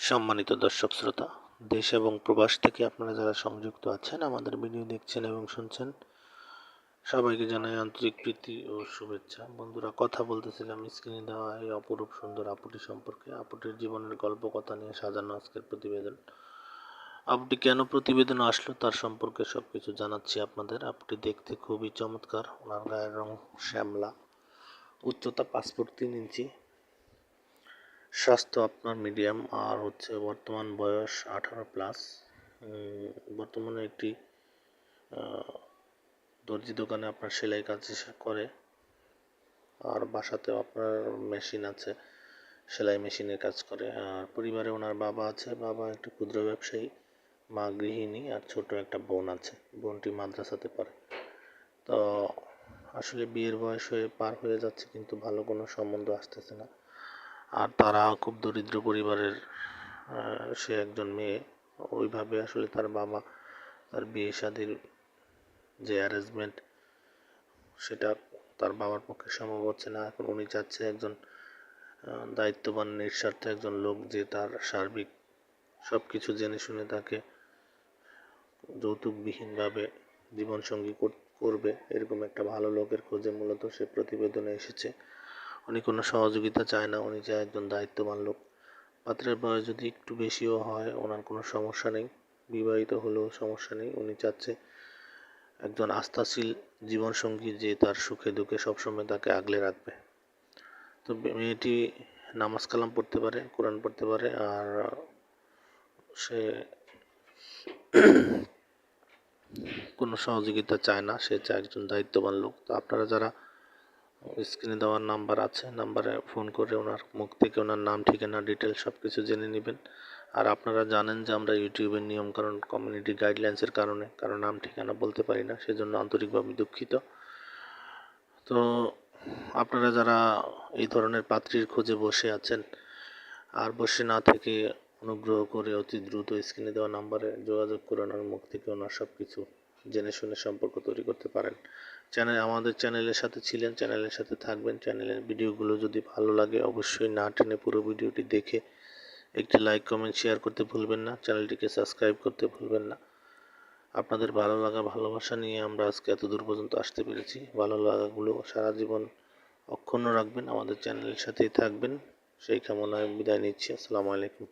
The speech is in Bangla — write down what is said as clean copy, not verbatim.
সম্মানিত দর্শক শ্রোতা, দেশ এবং প্রবাস থেকে আপনারা যারা সংযুক্ত আছেন আমাদের ভিডিও দেখছেন এবং শুনছেন, সবাইকে জানাই আন্তরিক প্রীতি ও শুভেচ্ছা। বন্ধুরা, কথা বলতেছিলাম স্ক্রিনে দেওয়া এই অপরূপ সুন্দর আপুটি সম্পর্কে। আপুটির জীবনের গল্প কথা নিয়ে সাজানো আজকের প্রতিবেদন। আপুটি কেন প্রতিবেদন আসলো তার সম্পর্কে সবকিছু জানাচ্ছি আপনাদের। আপুটি দেখতে খুবই চমৎকার, ওনার গায়ের রং শ্যামলা, উচ্চতা 5 ফুট 3 ইঞ্চি, স্বাস্থ্য আপনার মিডিয়াম, আর বর্তমান বয়স 18+। বর্তমানে একটি দর্জি দোকানে আপনার সেলাই কাজ করে, আর বাসাতেও আপনার মেশিন আছে, সেলাই মেশিনের কাজ করে। আর পরিবারে ওনার বাবা আছে, বাবা একটি ক্ষুদ্র ব্যবসায়ী, মা গৃহিণী, আর ছোট একটা বোন আছে, বোনটি মাদ্রাসাতে পড়ে। তো আসলে বিয়ের বয়স পার হয়ে যাচ্ছে, কিন্তু ভালো কোনো সম্বন্ধ আসতেছে না। আর তারা খুব দরিদ্র পরিবারের, সে একজন মেয়ে। ওইভাবে আসলে তার বাবা তার বিয়ে শাদির যে অ্যারেঞ্জমেন্ট, সেটা তার বাবার পক্ষে সম্ভব হচ্ছে না। এখন উনি চাচ্ছে একজন দায়িত্ববান নিঃস্বার্থ একজন লোক, যে তার সার্বিক সব কিছু জেনে শুনে তাকে যৌতুকবিহীনভাবে জীবনসঙ্গী করবে, এরকম একটা ভালো লোকের খোঁজে মূলত সে প্রতিবেদনে এসেছে। উনি কোনো সহযোগিতা চায় না, উনি চায় একজন দায়িত্ববান লোক। পাত্রের বয়স যদি একটু বেশিও হয় ওনার কোনো সমস্যা নেই, বিবাহিত হলেও সমস্যা নেই। উনি চাচ্ছে একজন আস্থাশীল জীবনসঙ্গী, যে তার সুখে দুঃখে সবসময় তাকে আগলে রাখবে। তো মেয়েটি নামাজ কালাম পড়তে পারে, কোরআন পড়তে পারে, আর সে কোনো সহযোগিতা চায় না, সে চায় একজন দায়িত্ববান লোক। তো আপনারা যারা স্ক্রিনে দেওয়ার নাম্বার আছে, নাম্বারে ফোন করে ওনার মুখ থেকে ওনার নাম, ঠিকানা, ডিটেলস সব কিছু জেনে নেবেন। আর আপনারা জানেন যে আমরা ইউটিউবের নিয়মকানুন, কমিউনিটি গাইডলাইন্সের কারণে কারো নাম ঠিকানা বলতে পারি না, সেজন্য আন্তরিকভাবে দুঃখিত। তো আপনারা যারা এই ধরনের পাত্রীর খোঁজে বসে আছেন, আর বসে না থেকে অনুগ্রহ করে অতি দ্রুত স্ক্রিনে দেওয়া নাম্বারে যোগাযোগ করে ওনার মুখ থেকে ওনার সব কিছু জেনে শুনে সম্পর্ক তৈরি করতে পারেন। আমাদের চ্যানেলের সাথে ছিলেন, চ্যানেলের সাথে থাকবেন। চ্যানেলের ভিডিওগুলো যদি ভালো লাগে অবশ্যই না টেনে পুরো ভিডিওটি দেখে একটি লাইক, কমেন্ট, শেয়ার করতে ভুলবেন না। চ্যানেলটিকে সাবস্ক্রাইব করতে ভুলবেন না। আপনাদের ভালো লাগা, ভালোবাসা নিয়ে আমরা আজকে এত দূর পর্যন্ত আসতে পেরেছি। ভালো লাগাগুলো সারা জীবন অক্ষুণ্ণ রাখবেন, আমাদের চ্যানেলের সাথেই থাকবেন, সেই কামনায় বিদায় নিচ্ছি। আসসালামু আলাইকুম।